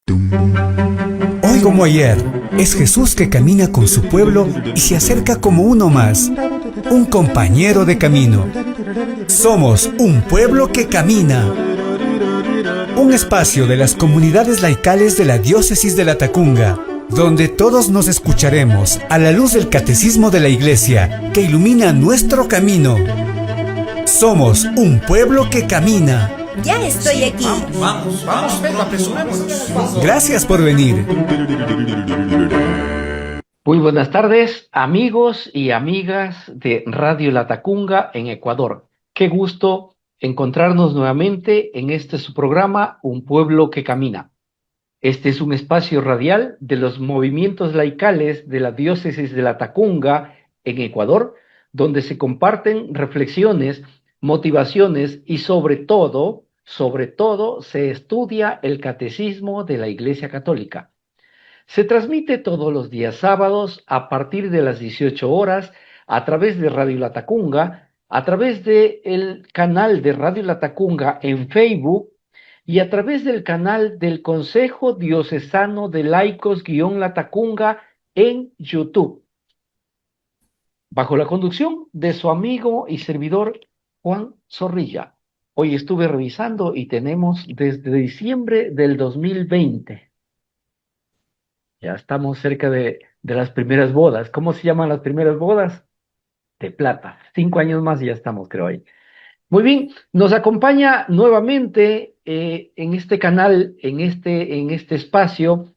Hoy como ayer, es Jesús que camina con su pueblo y se acerca como uno más, un compañero de camino. Somos un pueblo que camina. Un espacio de las comunidades laicales de la diócesis de Latacunga, donde todos nos escucharemos a la luz del catecismo de la Iglesia que ilumina nuestro camino. Somos un pueblo que camina. Ya estoy aquí. Vamos, Pedro, apresurémonos. Gracias por venir. Muy buenas tardes, amigos y amigas de Radio Latacunga en Ecuador. Qué gusto encontrarnos nuevamente en este su programa, Un Pueblo que Camina. Este es un espacio radial de los movimientos laicales de la diócesis de Latacunga en Ecuador, donde se comparten reflexiones, motivaciones y sobre todo, se estudia el catecismo de la Iglesia Católica. Se transmite todos los días sábados a partir de las 18 horas a través de Radio Latacunga, a través del canal de Radio Latacunga en Facebook y a través del canal del Consejo Diocesano de Laicos-Latacunga en YouTube, bajo la conducción de su amigo y servidor Juan Zorrilla. Hoy estuve revisando y tenemos desde diciembre del 2020. Ya estamos cerca de las primeras bodas. ¿Cómo se llaman las primeras bodas? De plata. 5 años más y ya estamos, creo, ahí. Muy bien, nos acompaña nuevamente en este canal, en este espacio,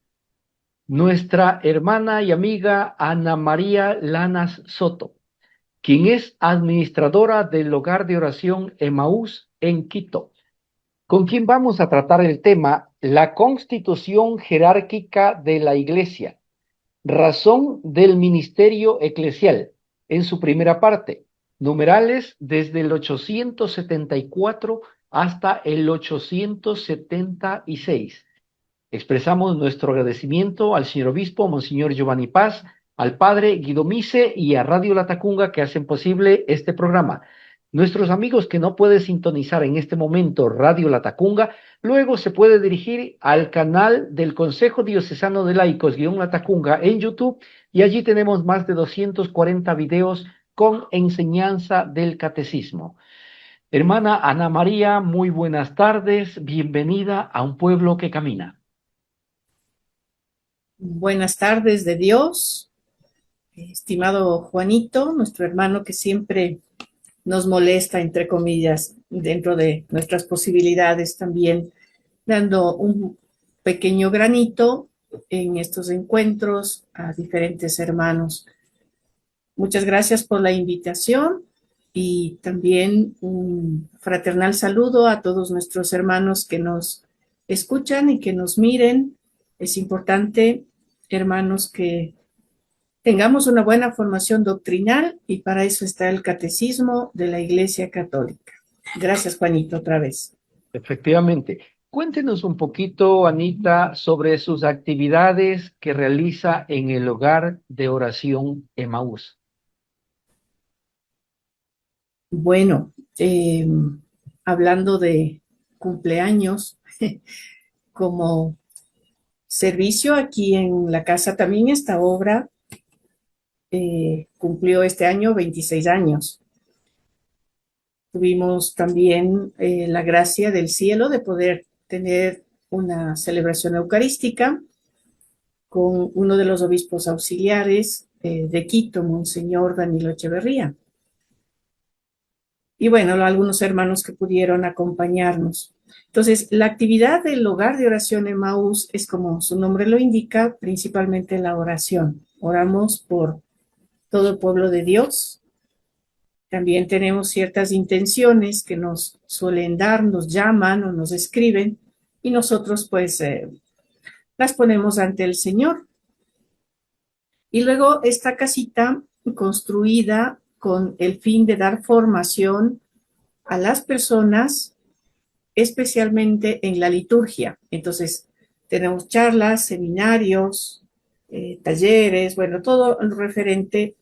nuestra hermana y amiga Ana María Lanas Soto, quien es administradora del Hogar de Oración Emaús en Quito, con quien vamos a tratar el tema la constitución jerárquica de la Iglesia, razón del ministerio eclesial, en su primera parte, numerales desde el 874 hasta el 876. Expresamos nuestro agradecimiento al señor obispo, Monseñor Giovanni Paz, al padre Guido Mise y a Radio Latacunga que hacen posible este programa. Nuestros amigos que no pueden sintonizar en este momento Radio Latacunga, luego se puede dirigir al canal del Consejo Diocesano de Laicos-Latacunga en YouTube y allí tenemos más de 240 videos con enseñanza del catecismo. Hermana Ana María, muy buenas tardes, bienvenida a Un Pueblo que Camina. Buenas tardes de Dios, estimado Juanito, nuestro hermano que siempre nos molesta, entre comillas, dentro de nuestras posibilidades también, dando un pequeño granito en estos encuentros a diferentes hermanos. Muchas gracias por la invitación y también un fraternal saludo a todos nuestros hermanos que nos escuchan y que nos miren. Es importante, hermanos, que tengamos una buena formación doctrinal y para eso está el catecismo de la Iglesia Católica. Gracias, Juanito, otra vez. Efectivamente. Cuéntenos un poquito, Anita, sobre sus actividades que realiza en el Hogar de Oración Emaús. Bueno, hablando de cumpleaños, como servicio aquí en la casa también esta obra cumplió este año 26 años. Tuvimos también la gracia del cielo de poder tener una celebración eucarística con uno de los obispos auxiliares de Quito, Monseñor Danilo Echeverría. Y bueno, algunos hermanos que pudieron acompañarnos. Entonces, la actividad del Hogar de Oración Emaús es, como su nombre lo indica, principalmente la oración. Oramos por todo el pueblo de Dios. También tenemos ciertas intenciones que nos suelen dar, nos llaman o nos escriben y nosotros pues las ponemos ante el Señor. Y luego esta casita construida con el fin de dar formación a las personas, especialmente en la liturgia. Entonces, tenemos charlas, seminarios, talleres, bueno, todo lo referente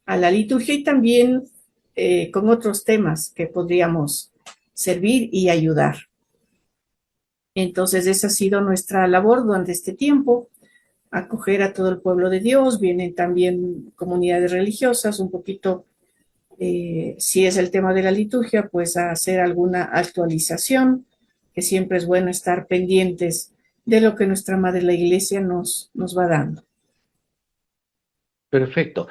a la liturgia y también con otros temas que podríamos servir y ayudar. Entonces, esa ha sido nuestra labor durante este tiempo, acoger a todo el pueblo de Dios. Vienen también comunidades religiosas, un poquito, si es el tema de la liturgia, pues a hacer alguna actualización, que siempre es bueno estar pendientes de lo que nuestra Madre la Iglesia nos va dando. Perfecto.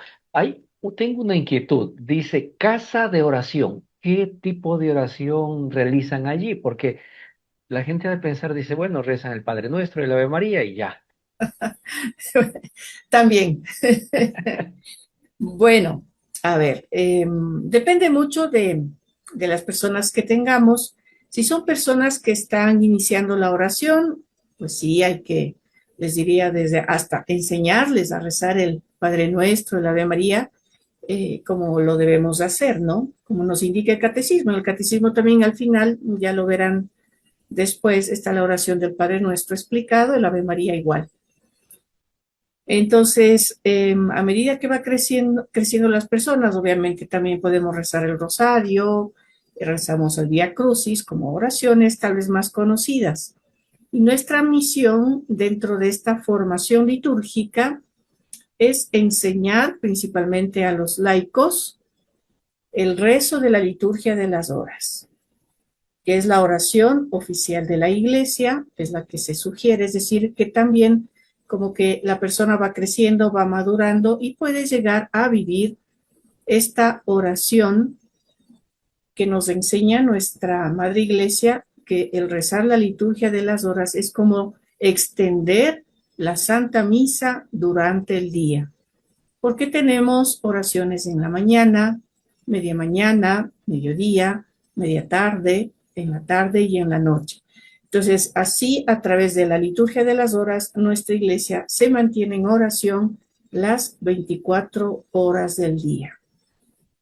Tengo una inquietud. Dice casa de oración. ¿Qué tipo de oración realizan allí? Porque la gente ha de pensar, dice, bueno, rezan el Padre Nuestro y el Ave María y ya. También. Bueno, a ver, depende mucho de las personas que tengamos. Si son personas que están iniciando la oración, pues sí, hay que, les diría, desde hasta enseñarles a rezar el Padre Nuestro, el Ave María, como lo debemos hacer, ¿no? Como nos indica el catecismo. El catecismo también al final, ya lo verán después, está la oración del Padre Nuestro explicado, el Ave María igual. Entonces, a medida que va creciendo las personas, obviamente también podemos rezar el rosario, rezamos el Vía Crucis como oraciones tal vez más conocidas. Y nuestra misión dentro de esta formación litúrgica es enseñar principalmente a los laicos el rezo de la liturgia de las horas, que es la oración oficial de la Iglesia, es la que se sugiere, es decir, que también como que la persona va creciendo, va madurando y puede llegar a vivir esta oración que nos enseña nuestra Madre Iglesia, que el rezar la liturgia de las horas es como extender la Santa Misa durante el día, porque tenemos oraciones en la mañana, mediodía, media tarde, en la tarde y en la noche. Entonces, así a través de la liturgia de las horas, nuestra iglesia se mantiene en oración las 24 horas del día.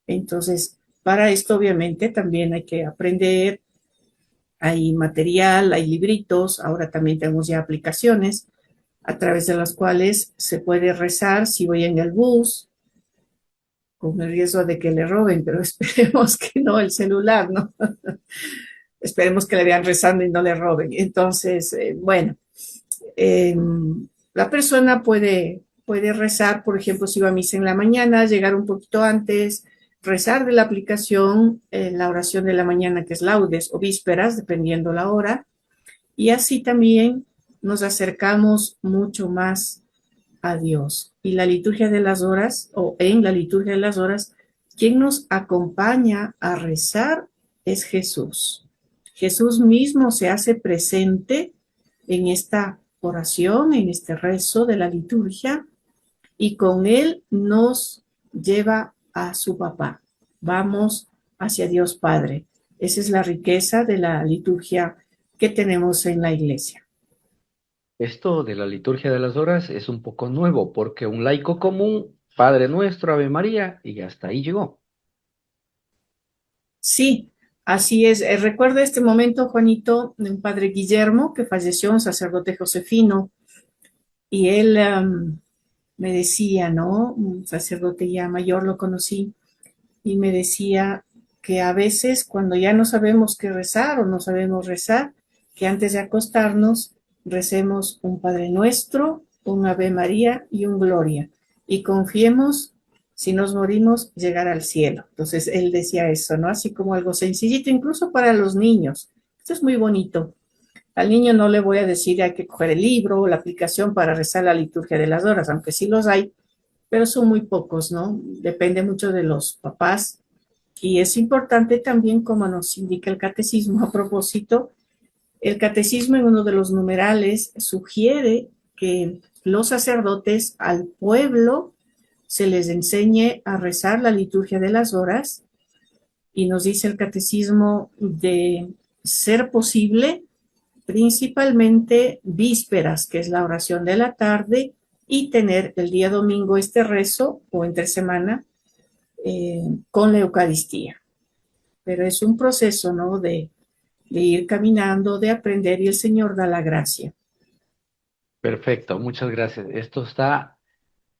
Entonces, para esto obviamente también hay que aprender, hay material, hay libritos, ahora también tenemos ya aplicaciones a través de las cuales se puede rezar si voy en el bus, con el riesgo de que le roben, pero esperemos que no el celular, ¿no? Esperemos que le vean rezando y no le roben. Entonces, bueno, eh, la persona puede rezar, por ejemplo, si va a misa en la mañana, llegar un poquito antes, rezar de la aplicación la oración de la mañana, que es laudes o vísperas, dependiendo la hora, y así también nos acercamos mucho más a Dios. Y la liturgia de las horas, o en la liturgia de las horas, quien nos acompaña a rezar es Jesús. Jesús mismo se hace presente en esta oración, en este rezo de la liturgia, y con él nos lleva a su papá. Vamos hacia Dios Padre. Esa es la riqueza de la liturgia que tenemos en la iglesia. Esto de la liturgia de las horas es un poco nuevo porque un laico común, Padre Nuestro, Ave María, y hasta ahí llegó. Sí, así es. Recuerdo este momento, Juanito, de un padre Guillermo que falleció, un sacerdote josefino, y él me decía, ¿no? Un sacerdote ya mayor lo conocí, y me decía que a veces cuando ya no sabemos qué rezar o no sabemos rezar, que antes de acostarnos recemos un Padre Nuestro, un Ave María y un Gloria, y confiemos, si nos morimos, llegar al cielo. Entonces él decía eso, ¿no? Así como algo sencillito, incluso para los niños. Esto es muy bonito. Al niño no le voy a decir hay que coger el libro o la aplicación para rezar la liturgia de las horas, aunque sí los hay, pero son muy pocos, ¿no? Depende mucho de los papás. Y es importante también, como nos indica el catecismo a propósito, el catecismo en uno de los numerales sugiere que los sacerdotes al pueblo se les enseñe a rezar la liturgia de las horas, y nos dice el catecismo de ser posible principalmente vísperas, que es la oración de la tarde, y tener el día domingo este rezo o entre semana con la Eucaristía. Pero es un proceso, ¿no? De ir caminando, de aprender, y el Señor da la gracia. Perfecto, muchas gracias.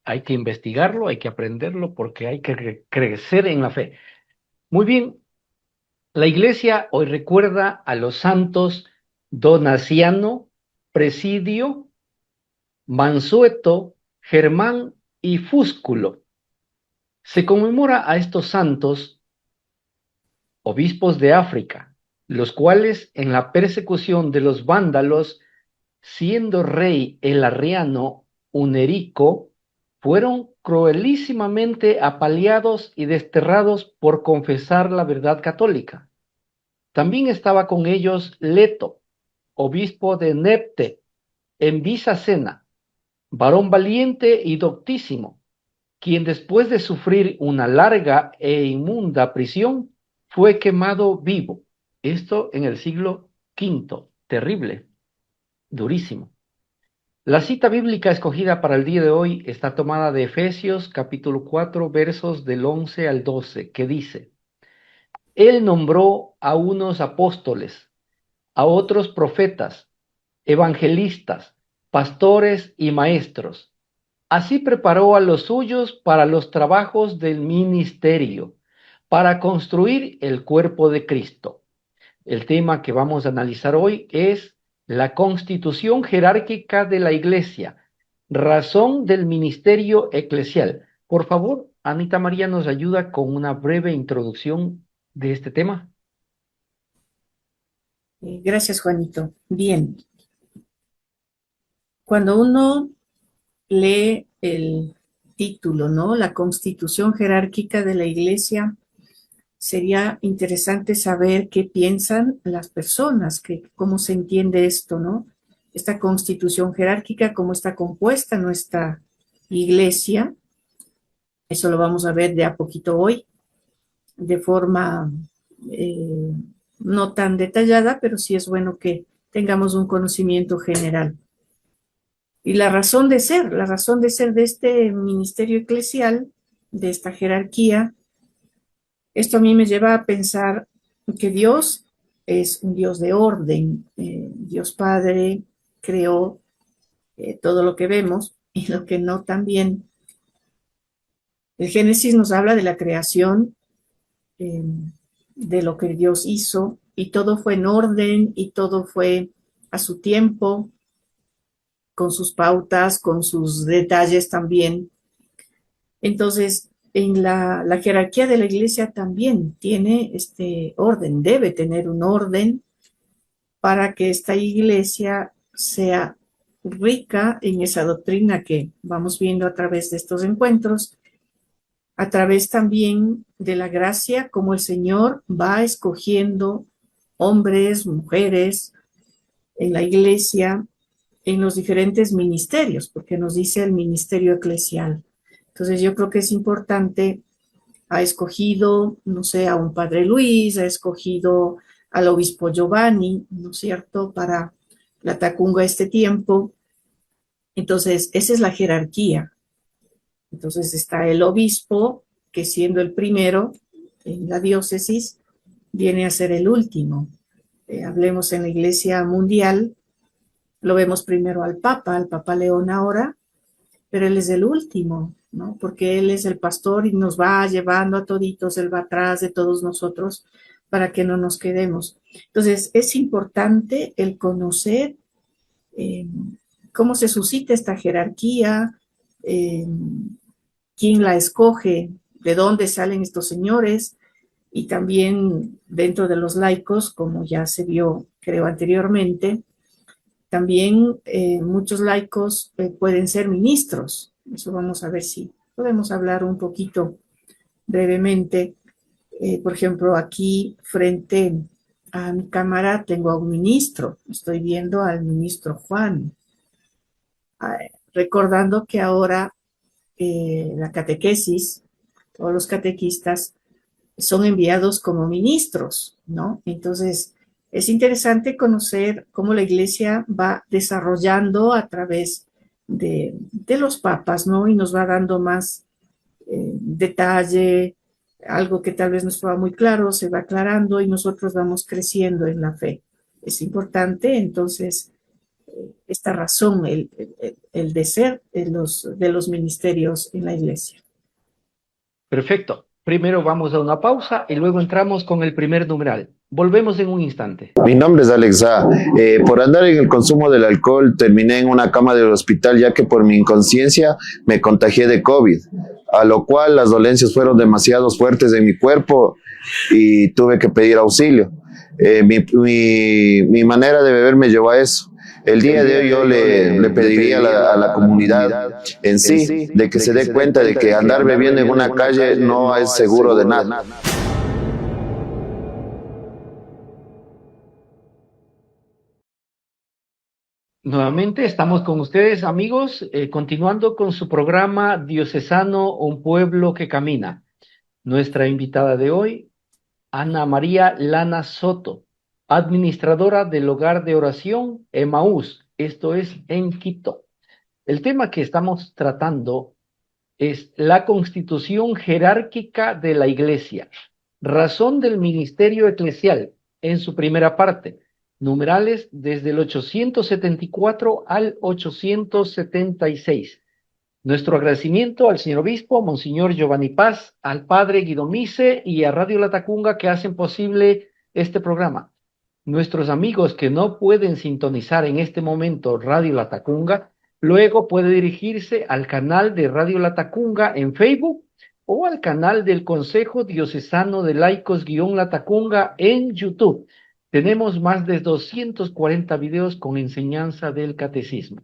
Hay que investigarlo, hay que aprenderlo porque hay que crecer en la fe. Muy bien, la iglesia hoy recuerda a los santos Donaciano, Presidio, Mansueto, Germán y Fúsculo. Se conmemora a estos santos, obispos de África, los cuales en la persecución de los vándalos, siendo rey el arriano Hunerico, fueron cruelísimamente apaleados y desterrados por confesar la verdad católica. También estaba con ellos Leto, obispo de Nepte, en Vicacena, varón valiente y doctísimo, quien después de sufrir una larga e inmunda prisión, fue quemado vivo. Esto en el siglo V. Terrible, durísimo. La cita bíblica escogida para el día de hoy está tomada de Efesios capítulo 4, versos del 11 al 12, que dice: Él nombró a unos apóstoles, a otros profetas, evangelistas, pastores y maestros. Así preparó a los suyos para los trabajos del ministerio, para construir el cuerpo de Cristo. El tema que vamos a analizar hoy es la constitución jerárquica de la Iglesia, razón del ministerio eclesial. Por favor, Anita María nos ayuda con una breve introducción de este tema. Gracias, Juanito. Bien. Cuando uno lee el título, ¿no? La constitución jerárquica de la Iglesia, sería interesante saber qué piensan las personas, cómo se entiende esto, ¿no? Esta constitución jerárquica, cómo está compuesta nuestra Iglesia. Eso lo vamos a ver de a poquito hoy, de forma no tan detallada, pero sí es bueno que tengamos un conocimiento general. Y la razón de ser de este ministerio eclesial, de esta jerarquía, esto a mí me lleva a pensar que Dios es un Dios de orden. Dios Padre creó todo lo que vemos y lo que no también. El Génesis nos habla de la creación, de lo que Dios hizo, y todo fue en orden y todo fue a su tiempo, con sus pautas, con sus detalles también. Entonces, en la jerarquía de la Iglesia también tiene este orden, debe tener un orden para que esta Iglesia sea rica en esa doctrina que vamos viendo a través de estos encuentros, a través también de la gracia, como el Señor va escogiendo hombres, mujeres en la Iglesia, en los diferentes ministerios, porque nos dice el ministerio eclesial. Entonces yo creo que es importante, ha escogido, no sé, a un padre Luis, ha escogido al obispo Giovanni, ¿no es cierto?, para la Tacunga este tiempo. Entonces, esa es la jerarquía. Entonces está el obispo, que siendo el primero en la diócesis, viene a ser el último. Hablemos en la Iglesia Mundial, lo vemos primero al Papa León ahora, pero él es el último, ¿no? Porque él es el pastor y nos va llevando a toditos, él va atrás de todos nosotros para que no nos quedemos. Entonces, es importante el conocer cómo se suscita esta jerarquía, quién la escoge, de dónde salen estos señores, y también dentro de los laicos, como ya se vio, creo, anteriormente, también muchos laicos pueden ser ministros. Eso vamos a ver si podemos hablar un poquito brevemente. Por ejemplo, aquí frente a mi cámara tengo a un ministro. Estoy viendo al ministro Juan. Recordando que ahora la catequesis, todos los catequistas son enviados como ministros, ¿no? Entonces, es interesante conocer cómo la Iglesia va desarrollando a través de los papas, ¿no? Y nos va dando más detalle, algo que tal vez no estaba muy claro, se va aclarando y nosotros vamos creciendo en la fe. Es importante, entonces, esta razón, el de ser de los ministerios en la Iglesia. Perfecto. Primero vamos a una pausa y luego entramos con el primer numeral. Volvemos en un instante. Mi nombre es Alex A. Por andar en el consumo del alcohol terminé en una cama del hospital ya que por mi inconsciencia me contagié de COVID, a lo cual las dolencias fueron demasiado fuertes en mi cuerpo y tuve que pedir auxilio. Mi manera de beber me llevó a eso. El día de hoy yo le pediría a la comunidad en sí de que se dé cuenta de que andar bebiendo en una calle no es seguro de nada. Nuevamente estamos con ustedes, amigos, continuando con su programa Diocesano, un pueblo que camina. Nuestra invitada de hoy, Ana María Lana Soto, administradora del Hogar de Oración Emaús, esto es en Quito. El tema que estamos tratando es la constitución jerárquica de la Iglesia, razón del ministerio eclesial, en su primera parte, numerales desde el 874 al 876. Nuestro agradecimiento al señor obispo, Monseñor Giovanni Paz, al padre Guido Mise y a Radio Latacunga que hacen posible este programa. Nuestros amigos que no pueden sintonizar en este momento Radio Latacunga, luego puede dirigirse al canal de Radio Latacunga en Facebook o al canal del Consejo Diocesano de Laicos-Latacunga en YouTube. Tenemos más de 240 videos con enseñanza del catecismo.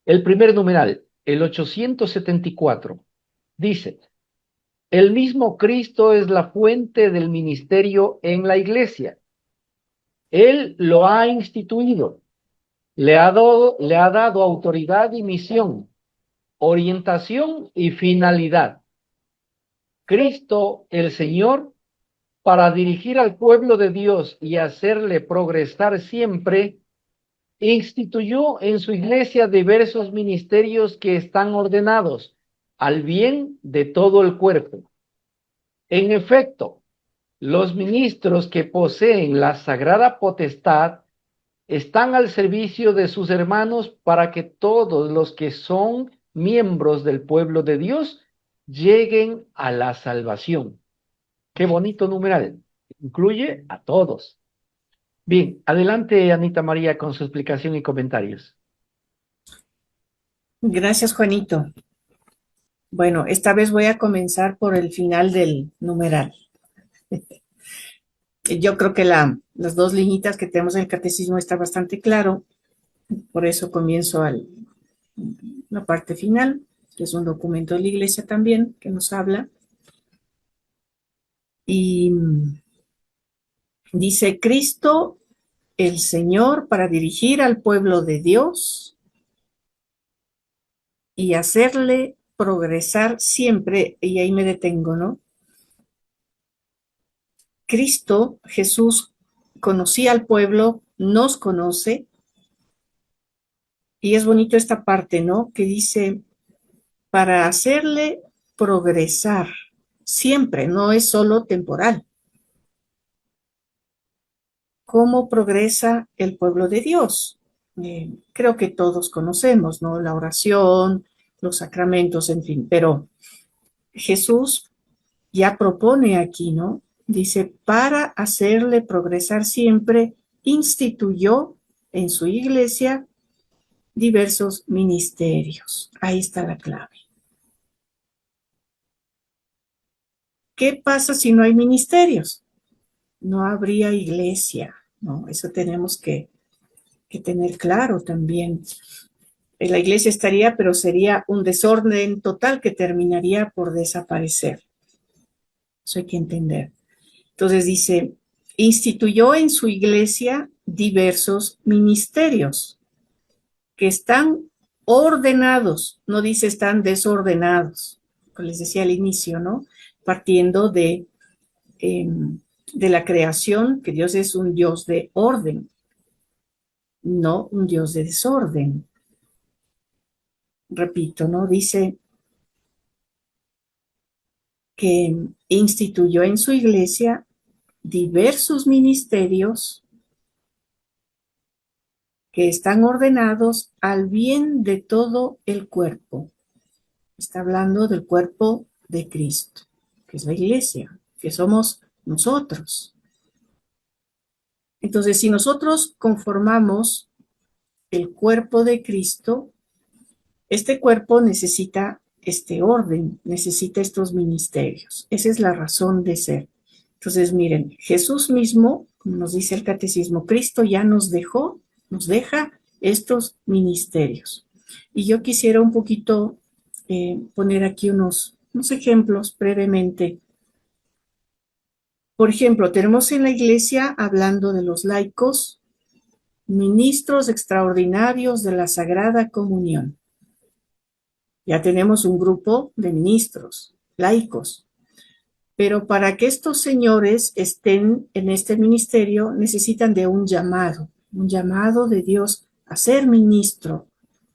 El primer numeral, el 874, dice: el mismo Cristo es la fuente del ministerio en la Iglesia. Él lo ha instituido, le ha dado autoridad y misión, orientación y finalidad. Cristo, el Señor, para dirigir al pueblo de Dios y hacerle progresar siempre, instituyó en su iglesia diversos ministerios que están ordenados al bien de todo el cuerpo. En efecto, los ministros que poseen la sagrada potestad están al servicio de sus hermanos para que todos los que son miembros del pueblo de Dios lleguen a la salvación. Qué bonito numeral. Incluye a todos. Bien, adelante Anita María con su explicación y comentarios. Gracias, Juanito. Bueno, esta vez voy a comenzar por el final del numeral. Yo creo que las dos liñitas que tenemos en el catecismo está bastante claro, por eso comienzo la parte final, que es un documento de la Iglesia también, que nos habla. Y dice: Cristo, el Señor, para dirigir al pueblo de Dios y hacerle progresar siempre, y ahí me detengo, ¿no? Cristo, Jesús, conocía al pueblo, nos conoce, y es bonito esta parte, ¿no? Que dice, para hacerle progresar siempre, no es solo temporal. ¿Cómo progresa el pueblo de Dios? Creo que todos conocemos, ¿no? La oración, los sacramentos, en fin, pero Jesús ya propone aquí, ¿no? Dice, para hacerle progresar siempre, instituyó en su iglesia diversos ministerios. Ahí está la clave. ¿Qué pasa si no hay ministerios? No habría iglesia, ¿no? Eso tenemos que tener claro también. La iglesia estaría, pero sería un desorden total que terminaría por desaparecer. Eso hay que entender. Entonces dice, instituyó en su iglesia diversos ministerios que están ordenados, no dice están desordenados, como les decía al inicio, ¿no? Partiendo de la creación, que Dios es un Dios de orden, no un Dios de desorden. Repito, ¿no? Dice que instituyó en su iglesia diversos ministerios que están ordenados al bien de todo el cuerpo. Está hablando del cuerpo de Cristo, que es la iglesia, que somos nosotros. Entonces, si nosotros conformamos el cuerpo de Cristo, este cuerpo necesita este orden, necesita estos ministerios. Esa es la razón de ser. Entonces, miren, Jesús mismo, como nos dice el catecismo, Cristo ya nos deja estos ministerios. Y yo quisiera un poquito poner aquí unos ejemplos brevemente. Por ejemplo, tenemos en la iglesia, hablando de los laicos, ministros extraordinarios de la Sagrada Comunión. Ya tenemos un grupo de ministros laicos. Pero para que estos señores estén en este ministerio, necesitan de un llamado de Dios a ser ministro,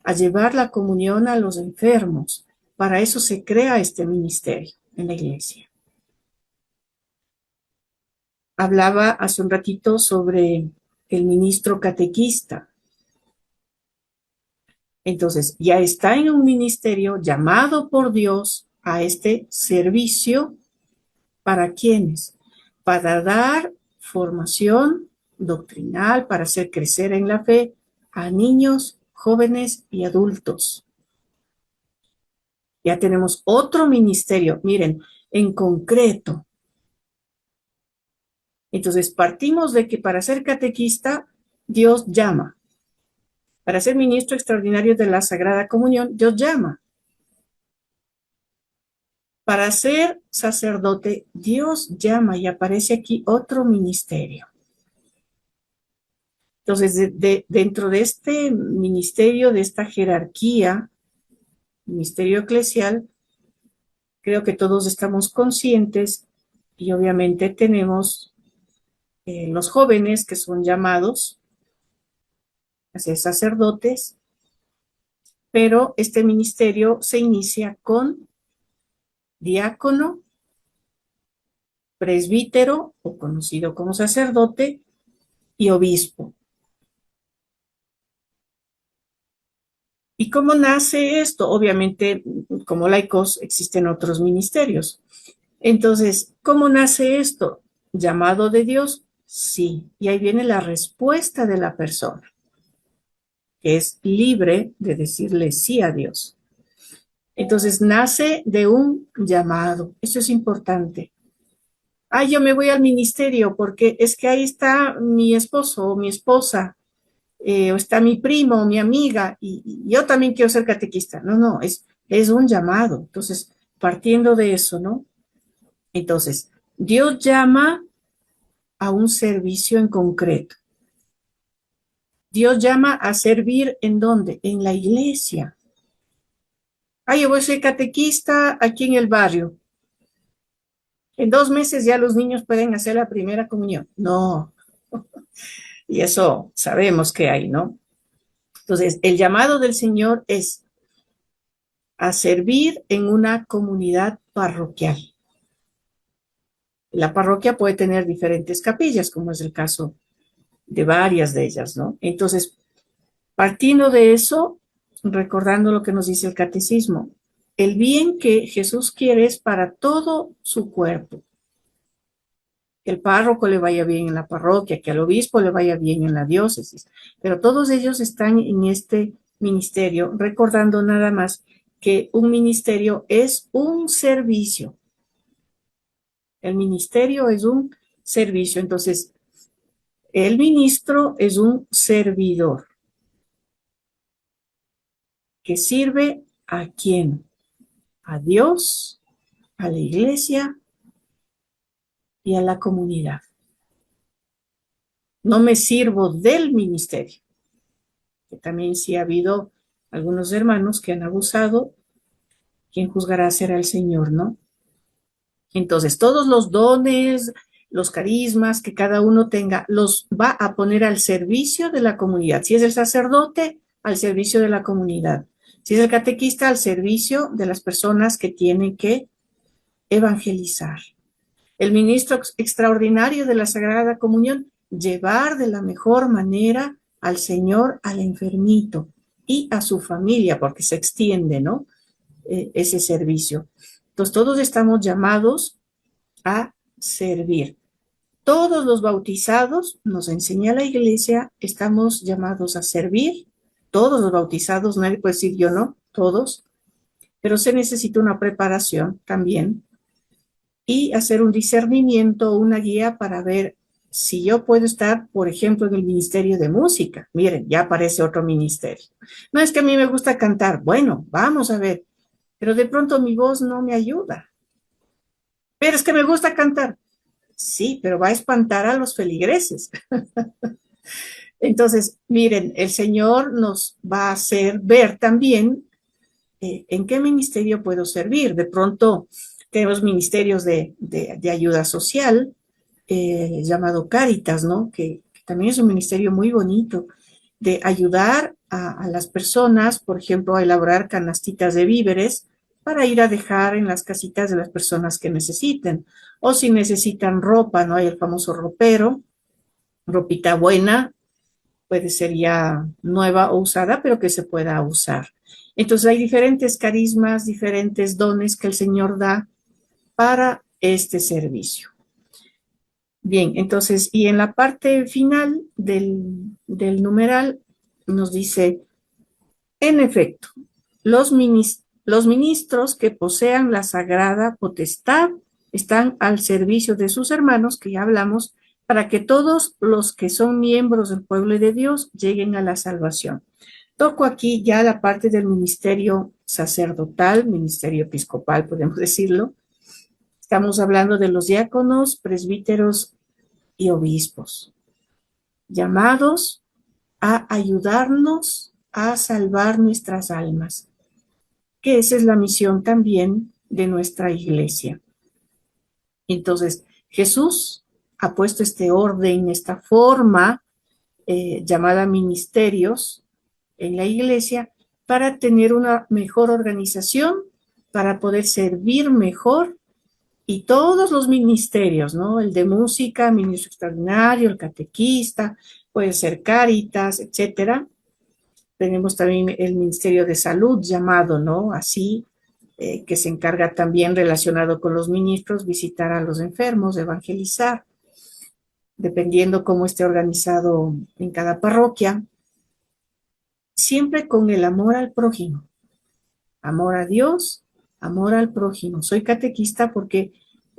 a llevar la comunión a los enfermos. Para eso se crea este ministerio en la iglesia. Hablaba hace un ratito sobre el ministro catequista. Entonces, ya está en un ministerio llamado por Dios a este servicio. ¿Para quiénes? Para dar formación doctrinal, para hacer crecer en la fe a niños, jóvenes y adultos. Ya tenemos otro ministerio, miren, en concreto. Entonces, partimos de que para ser catequista, Dios llama. Para ser ministro extraordinario de la Sagrada Comunión, Dios llama. Para ser sacerdote, Dios llama y aparece aquí otro ministerio. Entonces, dentro de este ministerio, de esta jerarquía, ministerio eclesial, creo que todos estamos conscientes y obviamente tenemos los jóvenes que son llamados a ser sacerdotes, pero este ministerio se inicia con diácono, presbítero, o conocido como sacerdote, y obispo. ¿Y cómo nace esto? Obviamente, como laicos existen otros ministerios. Entonces, ¿cómo nace esto? ¿Llamado de Dios? Sí. Y ahí viene la respuesta de la persona, que es libre de decirle sí a Dios. Entonces, nace de un llamado. Eso es importante. Yo me voy al ministerio porque es que ahí está mi esposo o mi esposa, o está mi primo o mi amiga, y yo también quiero ser catequista. No, es un llamado. Entonces, partiendo de eso, ¿no? Entonces, Dios llama a un servicio en concreto. Dios llama a servir ¿en dónde? En la iglesia. Yo voy a ser catequista aquí en el barrio. En 2 meses ya los niños pueden hacer la primera comunión. No. Y eso sabemos que hay, ¿no? Entonces, el llamado del Señor es a servir en una comunidad parroquial. La parroquia puede tener diferentes capillas, como es el caso de varias de ellas, ¿no? Entonces, partiendo de eso, recordando lo que nos dice el catecismo, el bien que Jesús quiere es para todo su cuerpo. Que el párroco le vaya bien en la parroquia, que al obispo le vaya bien en la diócesis, pero todos ellos están en este ministerio, recordando nada más que un ministerio es un servicio. El ministerio es un servicio, entonces el ministro es un servidor que sirve ¿a quién? A Dios, a la iglesia y a la comunidad. No me sirvo del ministerio, que también sí ha habido algunos hermanos que han abusado. ¿Quién juzgará será el Señor, no? Entonces, todos los dones, los carismas que cada uno tenga, los va a poner al servicio de la comunidad. Si es el sacerdote, al servicio de la comunidad. Si es el catequista, al servicio de las personas que tienen que evangelizar. El ministro extraordinario de la Sagrada Comunión, llevar de la mejor manera al Señor al enfermito y a su familia, porque se extiende, ¿no? Ese servicio. Entonces, todos estamos llamados a servir. Todos los bautizados, nos enseña la iglesia, estamos llamados a servir. Todos los bautizados, nadie puede decir yo no, todos. Pero se necesita una preparación también y hacer un discernimiento, una guía para ver si yo puedo estar, por ejemplo, en el ministerio de música. Miren, ya aparece otro ministerio. No es que a mí me gusta cantar. Bueno, vamos a ver. Pero de pronto mi voz no me ayuda. Pero es que me gusta cantar. Sí, pero va a espantar a los feligreses. Entonces, miren, el Señor nos va a hacer ver también en qué ministerio puedo servir. De pronto tenemos ministerios de ayuda social, llamado Cáritas, ¿no? Que también es un ministerio muy bonito, de ayudar a las personas, por ejemplo, a elaborar canastitas de víveres para ir a dejar en las casitas de las personas que necesiten. O si necesitan ropa, ¿no? Hay el famoso ropero, ropita buena, puede ser ya nueva o usada, pero que se pueda usar. Entonces hay diferentes carismas, diferentes dones que el Señor da para este servicio. Bien, entonces, y en la parte final del numeral nos dice, en efecto, los ministros que posean la sagrada potestad están al servicio de sus hermanos, que ya hablamos, para que todos los que son miembros del pueblo de Dios lleguen a la salvación. Toco aquí ya la parte del ministerio sacerdotal, ministerio episcopal, podemos decirlo. Estamos hablando de los diáconos, presbíteros y obispos, llamados a ayudarnos a salvar nuestras almas, que esa es la misión también de nuestra iglesia. Entonces, Jesús ha puesto este orden, esta forma llamada ministerios en la iglesia para tener una mejor organización, para poder servir mejor, y todos los ministerios, ¿no? El de música, ministro extraordinario, el catequista, puede ser Cáritas, etcétera. Tenemos también el Ministerio de Salud llamado, ¿no? Así, que se encarga también relacionado con los ministros, visitar a los enfermos, evangelizar, dependiendo cómo esté organizado en cada parroquia, siempre con el amor al prójimo, amor a Dios, amor al prójimo. Soy catequista porque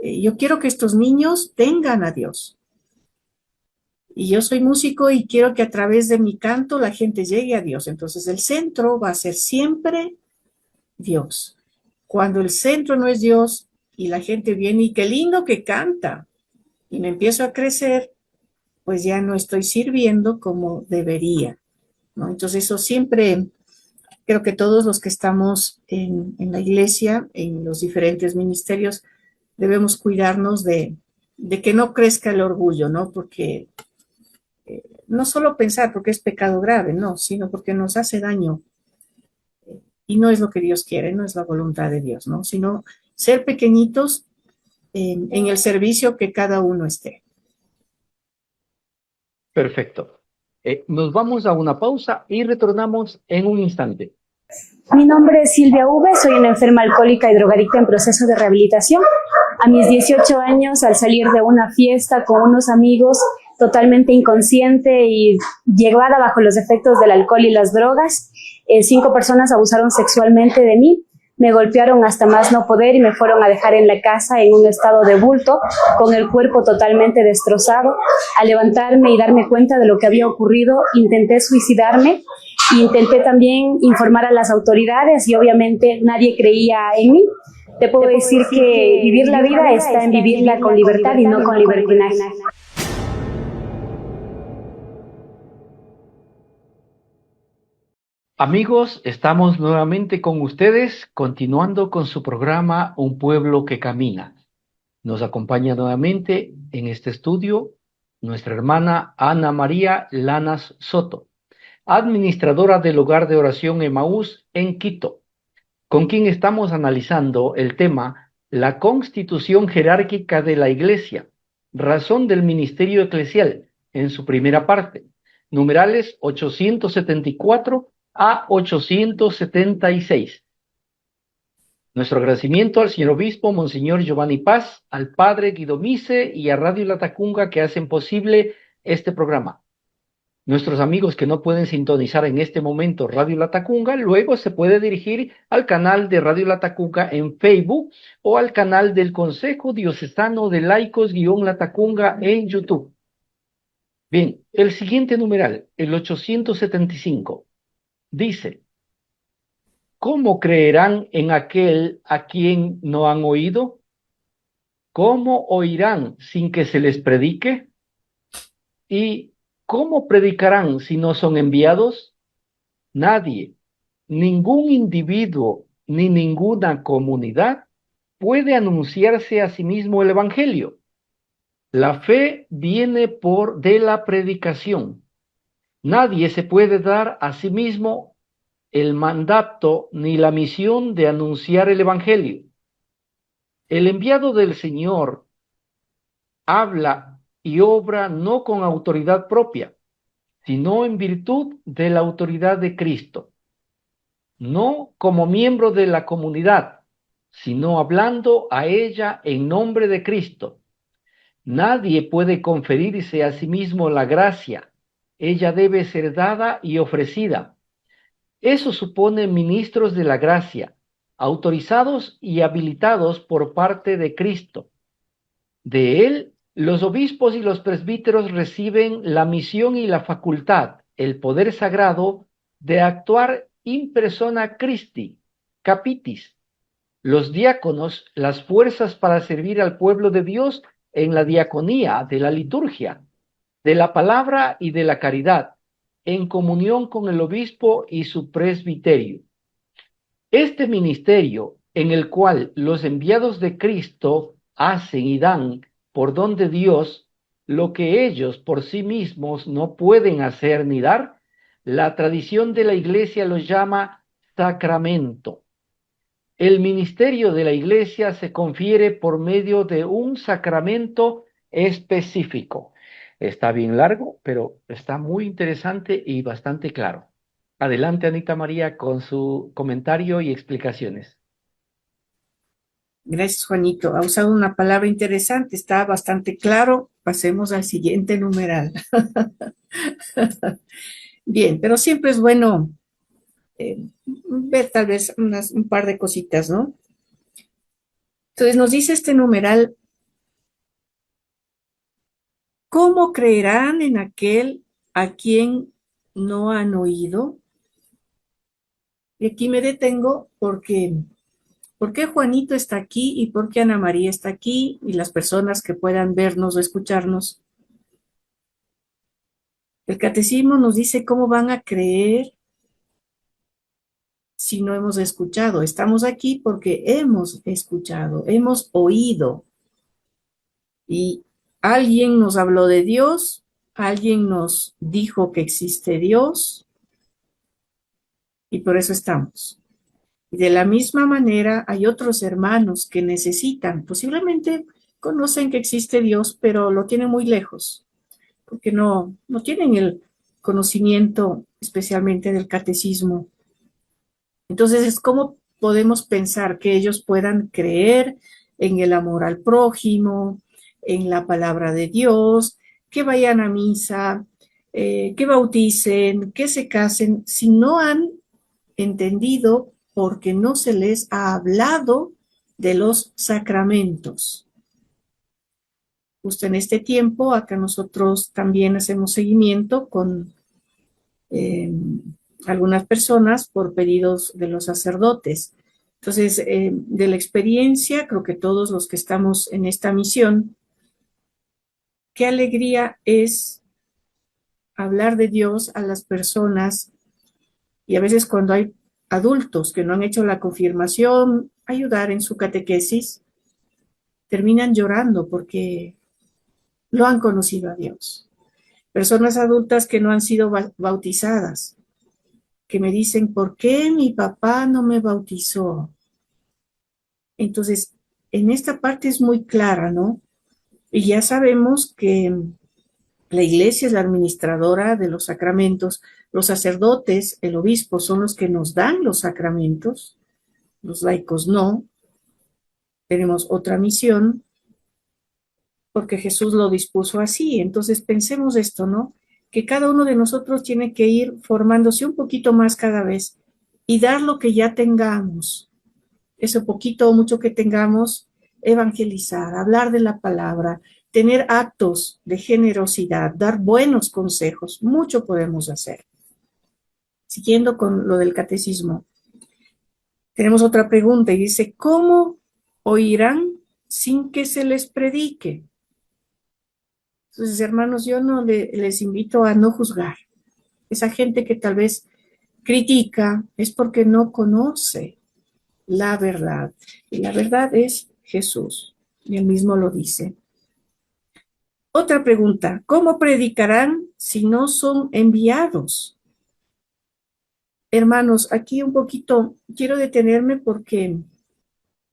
yo quiero que estos niños tengan a Dios. Y yo soy músico y quiero que a través de mi canto la gente llegue a Dios. Entonces el centro va a ser siempre Dios. Cuando el centro no es Dios y la gente viene y qué lindo que canta y me empiezo a crecer, pues ya no estoy sirviendo como debería, ¿no? Entonces eso siempre, creo que todos los que estamos en la iglesia, en los diferentes ministerios, debemos cuidarnos de que no crezca el orgullo, ¿no? Porque no solo pensar porque es pecado grave, no, sino porque nos hace daño. Y no es lo que Dios quiere, no es la voluntad de Dios, ¿no? Sino ser pequeñitos en el servicio que cada uno esté. Perfecto. Nos vamos a una pausa y retornamos en un instante. Mi nombre es Silvia V, soy una enferma alcohólica y drogadicta en proceso de rehabilitación. A mis 18 años, al salir de una fiesta con unos amigos, totalmente inconsciente y llevada bajo los efectos del alcohol y las drogas, 5 personas abusaron sexualmente de mí, me golpearon hasta más no poder y me fueron a dejar en la casa en un estado de bulto, con el cuerpo totalmente destrozado. Al levantarme y darme cuenta de lo que había ocurrido, intenté suicidarme. Intenté también informar a las autoridades y obviamente nadie creía en mí. Te puedo decir que vivir la vida está en vivirla con libertad y no con libertinaje. Amigos, estamos nuevamente con ustedes, continuando con su programa Un Pueblo que Camina. Nos acompaña nuevamente en este estudio nuestra hermana Ana María Lanas Soto, administradora del Hogar de Oración Emaús en Quito, con quien estamos analizando el tema La Constitución Jerárquica de la Iglesia, razón del ministerio eclesial, en su primera parte, numerales 874 a 876. Nuestro agradecimiento al señor obispo, Monseñor Giovanni Paz, al padre Guido Mise y a Radio Latacunga que hacen posible este programa. Nuestros amigos que no pueden sintonizar en este momento Radio Latacunga, luego se puede dirigir al canal de Radio Latacunga en Facebook o al canal del Consejo Diocesano de Laicos-Latacunga en YouTube. Bien, el siguiente numeral, el 875, dice: ¿cómo creerán en aquel a quien no han oído? ¿Cómo oirán sin que se les predique? ¿Y cómo predicarán si no son enviados? Nadie, ningún individuo ni ninguna comunidad puede anunciarse a sí mismo el Evangelio. La fe viene de la predicación. Nadie se puede dar a sí mismo el mandato ni la misión de anunciar el Evangelio. El enviado del Señor habla y obra no con autoridad propia, sino en virtud de la autoridad de Cristo, no como miembro de la comunidad, sino hablando a ella en nombre de Cristo. Nadie puede conferirse a sí mismo la gracia, ella debe ser dada y ofrecida. Eso supone ministros de la gracia, autorizados y habilitados por parte de Cristo. De él, los obispos y los presbíteros reciben la misión y la facultad, el poder sagrado de actuar in persona Christi, capitis. Los diáconos, las fuerzas para servir al pueblo de Dios en la diaconía de la liturgia, de la palabra y de la caridad, en comunión con el obispo y su presbiterio. Este ministerio, en el cual los enviados de Cristo hacen y dan por don de Dios lo que ellos por sí mismos no pueden hacer ni dar, la tradición de la Iglesia lo llama sacramento. El ministerio de la Iglesia se confiere por medio de un sacramento específico. Está bien largo, pero está muy interesante y bastante claro. Adelante, Anita María, con su comentario y explicaciones. Gracias, Juanito. Ha usado una palabra interesante, está bastante claro. Pasemos al siguiente numeral. Bien, pero siempre es bueno ver tal vez un par de cositas, ¿no? Entonces nos dice este numeral: ¿cómo creerán en aquel a quien no han oído? Y aquí me detengo porque ¿por qué Juanito está aquí y por qué Ana María está aquí y las personas que puedan vernos o escucharnos? El catecismo nos dice cómo van a creer si no hemos escuchado. Estamos aquí porque hemos escuchado, hemos oído. Y alguien nos habló de Dios, alguien nos dijo que existe Dios y por eso estamos. Y de la misma manera hay otros hermanos que necesitan, posiblemente conocen que existe Dios, pero lo tienen muy lejos, porque no tienen el conocimiento especialmente del catecismo. Entonces, ¿cómo podemos pensar que ellos puedan creer en el amor al prójimo, en la palabra de Dios, que vayan a misa, que bauticen, que se casen, si no han entendido porque no se les ha hablado de los sacramentos? Justo en este tiempo, acá nosotros también hacemos seguimiento con algunas personas por pedidos de los sacerdotes. Entonces, de la experiencia, creo que todos los que estamos en esta misión, qué alegría es hablar de Dios a las personas, y a veces cuando hay adultos que no han hecho la confirmación, ayudar en su catequesis, terminan llorando porque no han conocido a Dios. Personas adultas que no han sido bautizadas, que me dicen, ¿por qué mi papá no me bautizó? Entonces, en esta parte es muy clara, ¿no? Y ya sabemos que la Iglesia es la administradora de los sacramentos, los sacerdotes, el obispo son los que nos dan los sacramentos, los laicos no, tenemos otra misión, porque Jesús lo dispuso así. Entonces pensemos esto, ¿no? Que cada uno de nosotros tiene que ir formándose un poquito más cada vez y dar lo que ya tengamos, eso poquito o mucho que tengamos, evangelizar, hablar de la palabra, tener actos de generosidad, dar buenos consejos, mucho podemos hacer. Siguiendo con lo del catecismo, tenemos otra pregunta y dice, ¿cómo oirán sin que se les predique? Entonces, hermanos, yo no les invito a no juzgar. Esa gente que tal vez critica es porque no conoce la verdad. Y la verdad es Jesús. Y él mismo lo dice. Otra pregunta, ¿cómo predicarán si no son enviados? Hermanos, aquí un poquito quiero detenerme porque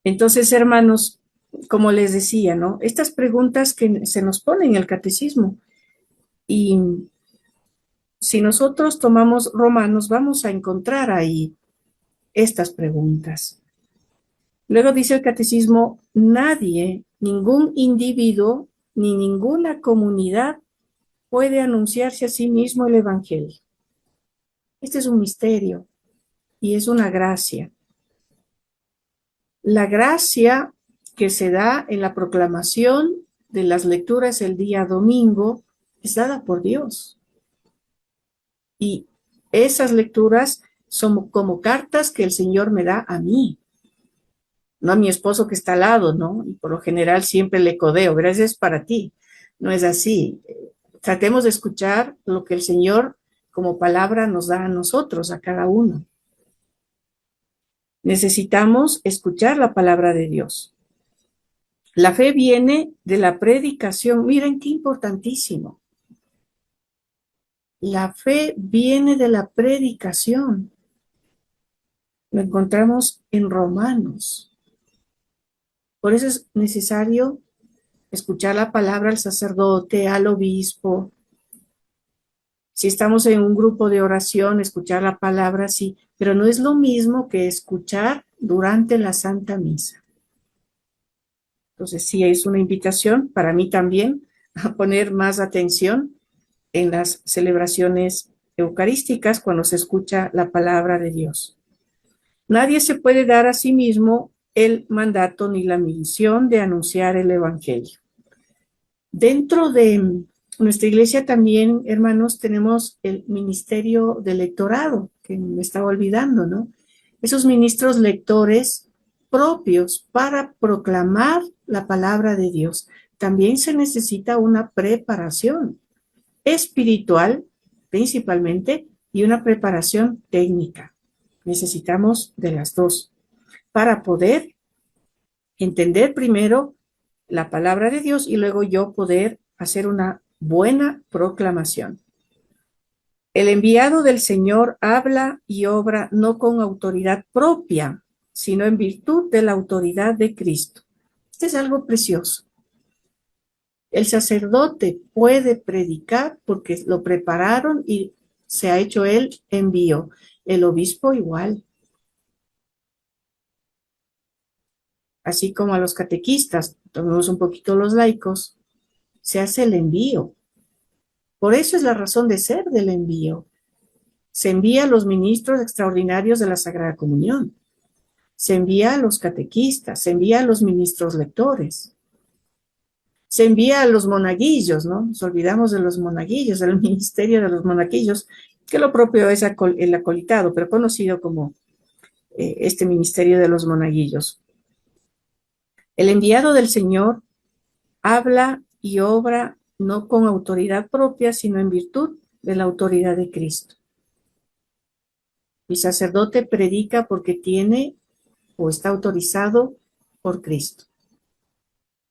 entonces, hermanos, como les decía, ¿no? Estas preguntas que se nos ponen en el catecismo y si nosotros tomamos Romanos, vamos a encontrar ahí estas preguntas. Luego dice el catecismo, nadie, ningún individuo, ni ninguna comunidad puede anunciarse a sí mismo el Evangelio. Este es un misterio y es una gracia. La gracia que se da en la proclamación de las lecturas el día domingo es dada por Dios. Y esas lecturas son como cartas que el Señor me da a mí, no a mi esposo que está al lado, ¿no? Y por lo general siempre le codeo, gracias para ti. No es así. Tratemos de escuchar lo que el Señor como palabra nos da a nosotros, a cada uno. Necesitamos escuchar la palabra de Dios. La fe viene de la predicación. Miren qué importantísimo. La fe viene de la predicación. Lo encontramos en Romanos. Por eso es necesario escuchar la palabra al sacerdote, al obispo. Si estamos en un grupo de oración, escuchar la palabra, sí, pero no es lo mismo que escuchar durante la Santa Misa. Entonces, sí, es una invitación para mí también a poner más atención en las celebraciones eucarísticas cuando se escucha la palabra de Dios. Nadie se puede dar a sí mismo el mandato ni la misión de anunciar el Evangelio. Dentro de nuestra iglesia también, hermanos, tenemos el ministerio de lectorado, que me estaba olvidando, ¿no? Esos ministros lectores propios para proclamar la palabra de Dios. También se necesita una preparación espiritual, principalmente, y una preparación técnica. Necesitamos de las dos para poder entender primero la palabra de Dios y luego yo poder hacer una buena proclamación. El enviado del Señor habla y obra no con autoridad propia, sino en virtud de la autoridad de Cristo. Este es algo precioso. El sacerdote puede predicar porque lo prepararon y se ha hecho el envío. El obispo igual. Así como a los catequistas, tomemos un poquito los laicos, se hace el envío. Por eso es la razón de ser del envío. Se envía a los ministros extraordinarios de la Sagrada Comunión. Se envía a los catequistas, se envía a los ministros lectores. Se envía a los monaguillos, ¿no? Nos olvidamos de los monaguillos, del ministerio de los monaguillos, que lo propio es el acolitado, pero conocido como este ministerio de los monaguillos. El enviado del Señor habla y obra no con autoridad propia, sino en virtud de la autoridad de Cristo. El sacerdote predica porque tiene o está autorizado por Cristo.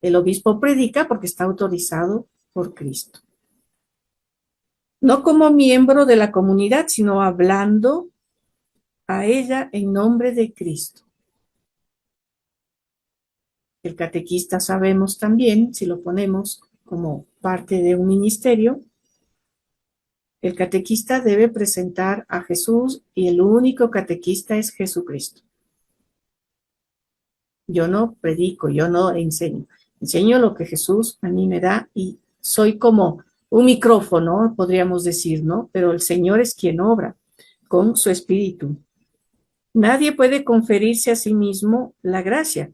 El obispo predica porque está autorizado por Cristo. No como miembro de la comunidad, sino hablando a ella en nombre de Cristo. El catequista sabemos también, si lo ponemos como parte de un ministerio, el catequista debe presentar a Jesús y el único catequista es Jesucristo. Yo no predico, yo no enseño. Enseño lo que Jesús a mí me da y soy como un micrófono, podríamos decir, ¿no? Pero el Señor es quien obra con su espíritu. Nadie puede conferirse a sí mismo la gracia.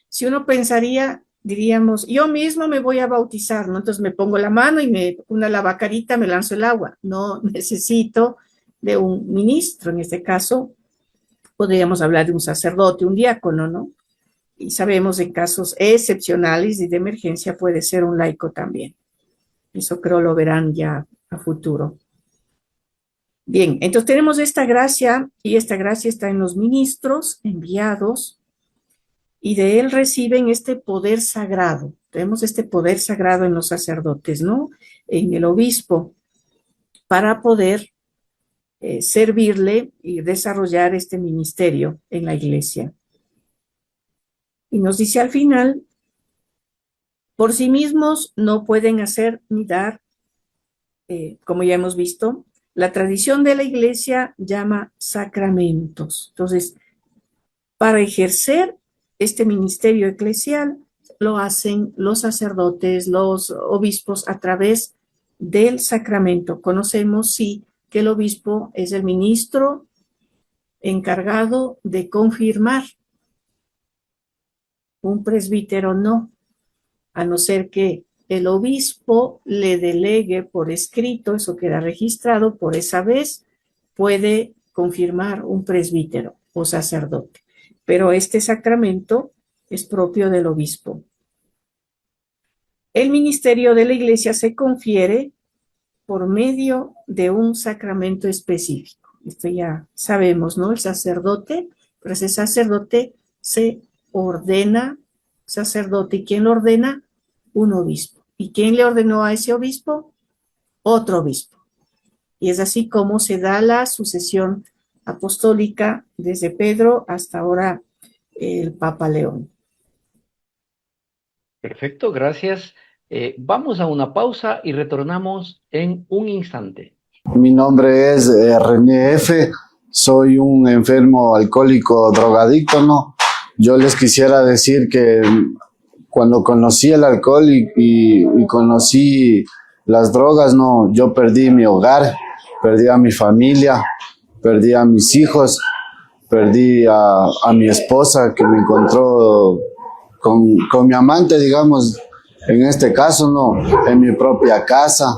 Si uno pensaría, diríamos, yo mismo me voy a bautizar, ¿no? Entonces me pongo la mano y una lavacarita, me lanzo el agua. No necesito de un ministro, en este caso podríamos hablar de un sacerdote, un diácono, ¿no? Y sabemos en casos excepcionales y de emergencia puede ser un laico también. Eso creo lo verán ya a futuro. Bien, entonces tenemos esta gracia y esta gracia está en los ministros enviados y de él reciben este poder sagrado. Tenemos este poder sagrado en los sacerdotes, ¿no? En el obispo, para poder servirle y desarrollar este ministerio en la iglesia. Y nos dice al final, por sí mismos no pueden hacer ni dar, como ya hemos visto, la tradición de la iglesia llama sacramentos. Entonces, para ejercer este ministerio eclesial, lo hacen los sacerdotes, los obispos a través del sacramento. Conocemos, sí, que el obispo es el ministro encargado de confirmar. Un presbítero no, a no ser que el obispo le delegue por escrito, eso queda registrado, por esa vez puede confirmar un presbítero o sacerdote. Pero este sacramento es propio del obispo. El ministerio de la iglesia se confiere por medio de un sacramento específico. Esto ya sabemos, ¿no? El sacerdote, pero ese sacerdote se ordena sacerdote. ¿Y quién lo ordena? Un obispo. ¿Y quién le ordenó a ese obispo? Otro obispo. Y es así como se da la sucesión apostólica desde Pedro hasta ahora el Papa León. Perfecto, gracias. Vamos a una pausa y retornamos en un instante. Mi nombre es René F. Soy un enfermo alcohólico drogadicto, ¿no? Yo les quisiera decir que cuando conocí el alcohol y conocí las drogas, no, yo perdí mi hogar, perdí a mi familia, perdí a mis hijos, perdí a mi esposa que me encontró con mi amante, digamos, en este caso, no, en mi propia casa,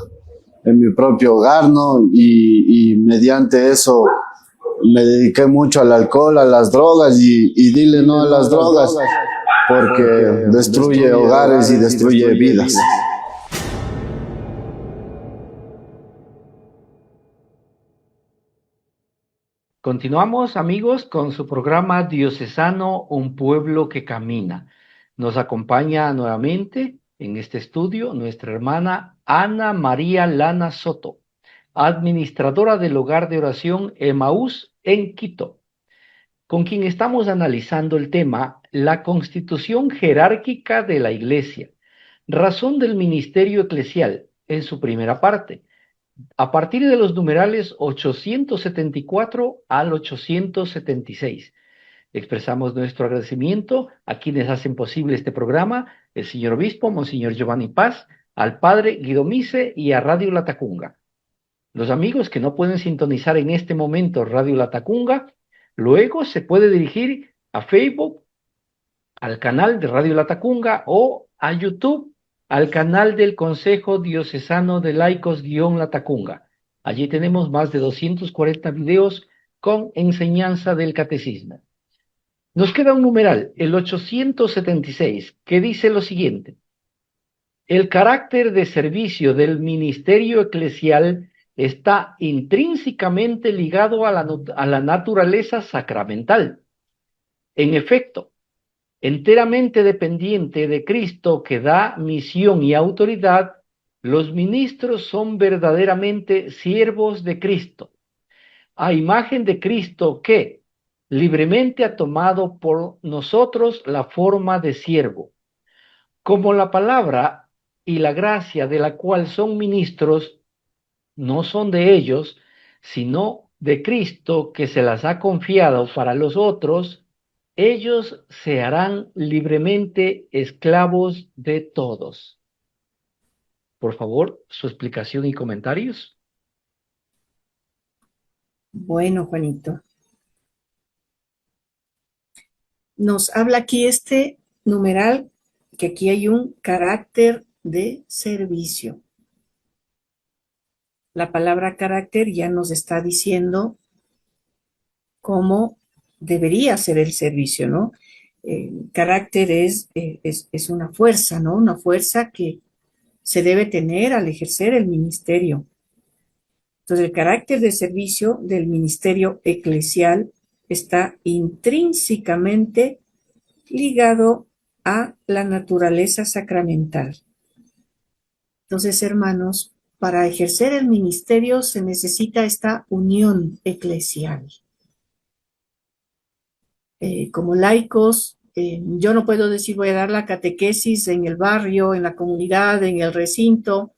en mi propio hogar, ¿no? Y mediante eso me dediqué mucho al alcohol, a las drogas y dile no a las drogas porque destruye hogares y destruye vidas. Continuamos, amigos, con su programa diocesano Un pueblo que camina. Nos acompaña nuevamente en este estudio nuestra hermana Ana María Lana Soto, administradora del hogar de oración Emaús en Quito, con quien estamos analizando el tema la constitución jerárquica de la Iglesia, razón del ministerio eclesial, en su primera parte, a partir de los numerales 874 al 876. Expresamos nuestro agradecimiento a quienes hacen posible este programa, el señor obispo, monseñor Giovanni Paz, al padre Guido Mise y a Radio Latacunga. Los amigos que no pueden sintonizar en este momento Radio Latacunga, luego se puede dirigir a Facebook, al canal de Radio Latacunga o a YouTube, al canal del Consejo Diocesano de Laicos-Latacunga. Allí tenemos más de 240 videos con enseñanza del catecismo. Nos queda un numeral, el 876, que dice lo siguiente: el carácter de servicio del ministerio eclesial está intrínsecamente ligado a la naturaleza sacramental. En efecto, enteramente dependiente de Cristo que da misión y autoridad, los ministros son verdaderamente siervos de Cristo, a imagen de Cristo que libremente ha tomado por nosotros la forma de siervo. Como la palabra y la gracia de la cual son ministros no son de ellos, sino de Cristo que se las ha confiado para los otros, ellos se harán libremente esclavos de todos. Por favor, su explicación y comentarios. Bueno, Juanito, nos habla aquí este numeral que aquí hay un carácter de servicio. La palabra carácter ya nos está diciendo cómo debería ser el servicio, ¿no? Carácter es una fuerza, ¿no? Una fuerza que se debe tener al ejercer el ministerio. Entonces, el carácter de servicio del ministerio eclesial está intrínsecamente ligado a la naturaleza sacramental. Entonces, hermanos, para ejercer el ministerio se necesita esta unión eclesial. Como laicos, yo no puedo decir voy a dar la catequesis en el barrio, en la comunidad, en el recinto,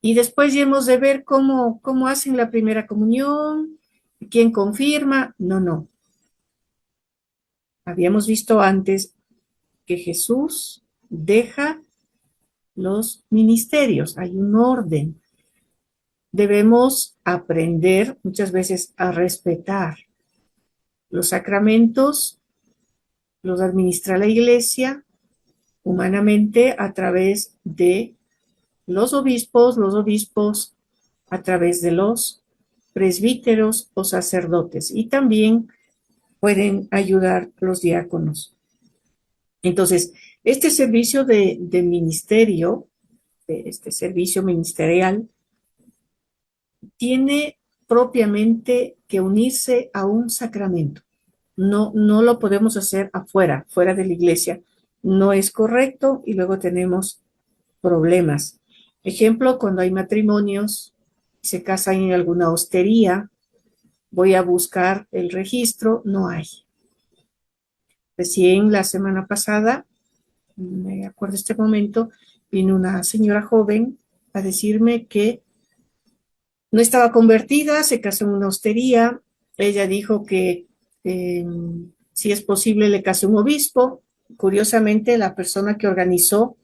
y después ya hemos de ver cómo hacen la primera comunión, quién confirma. No, no. Habíamos visto antes que Jesús deja los ministerios, hay un orden. Debemos aprender muchas veces a respetar los sacramentos, los administra la Iglesia humanamente a través de los obispos a través de los presbíteros o sacerdotes, y también pueden ayudar los diáconos. Entonces, este servicio de ministerio, este servicio ministerial, tiene propiamente que unirse a un sacramento. No lo podemos hacer fuera de la iglesia. No es correcto y luego tenemos problemas. Ejemplo, cuando hay matrimonios, se casan en alguna hostería, voy a buscar el registro, no hay. Recién la semana pasada, me acuerdo este momento, vino una señora joven a decirme que no estaba convertida, se casó en una hostería. Ella dijo que si es posible le casó un obispo. Curiosamente, la persona que organizó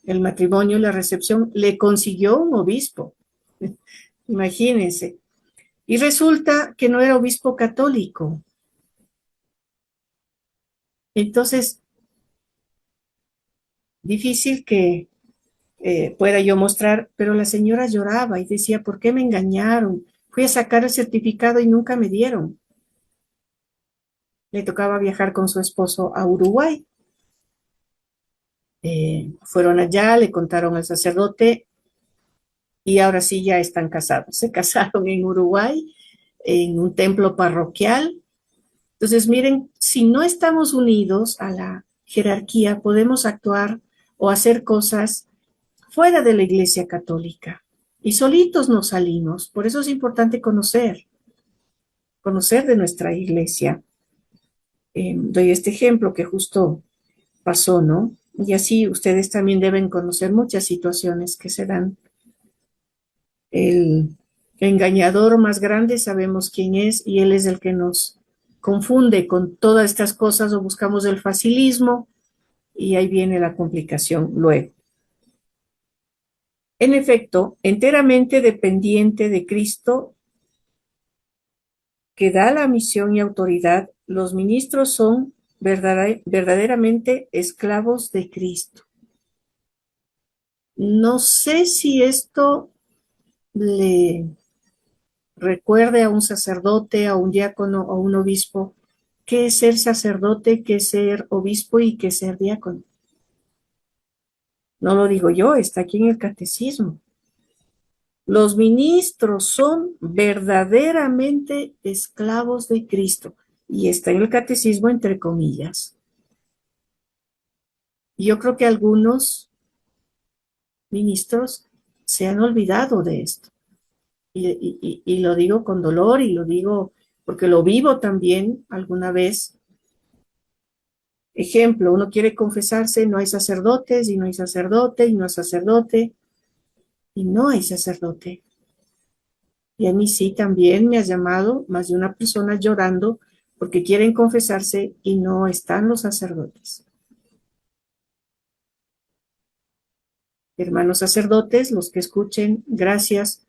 el matrimonio y la recepción le consiguió un obispo. Imagínense. Y resulta que no era obispo católico. Entonces, difícil que pueda yo mostrar, pero la señora lloraba y decía, ¿por qué me engañaron? Fui a sacar el certificado y nunca me dieron. Le tocaba viajar con su esposo a Uruguay. Fueron allá, le contaron al sacerdote y ahora sí ya están casados. Se casaron en Uruguay, en un templo parroquial. Entonces, miren, si no estamos unidos a la jerarquía, podemos actuar o hacer cosas fuera de la Iglesia Católica. Y solitos nos salimos. Por eso es importante conocer de nuestra Iglesia. Doy este ejemplo que justo pasó, ¿no? Y así ustedes también deben conocer muchas situaciones que se dan. El engañador más grande sabemos quién es y él es el que nos confunde con todas estas cosas o buscamos el facilismo y ahí viene la complicación luego. En efecto, enteramente dependiente de Cristo, que da la misión y autoridad, los ministros son verdaderamente esclavos de Cristo. No sé si esto le recuerde a un sacerdote, a un diácono, a un obispo, qué es ser sacerdote, qué es ser obispo y qué es ser diácono. No lo digo yo, está aquí en el catecismo. Los ministros son verdaderamente esclavos de Cristo. Y está en el catecismo entre comillas. Yo creo que algunos ministros se han olvidado de esto. Y lo digo con dolor y lo digo porque lo vivo también alguna vez. Ejemplo, uno quiere confesarse, no hay sacerdotes y no hay sacerdote y no hay sacerdote y no hay sacerdote. Y a mí sí también me ha llamado más de una persona llorando porque quieren confesarse y no están los sacerdotes. Hermanos sacerdotes, los que escuchen, gracias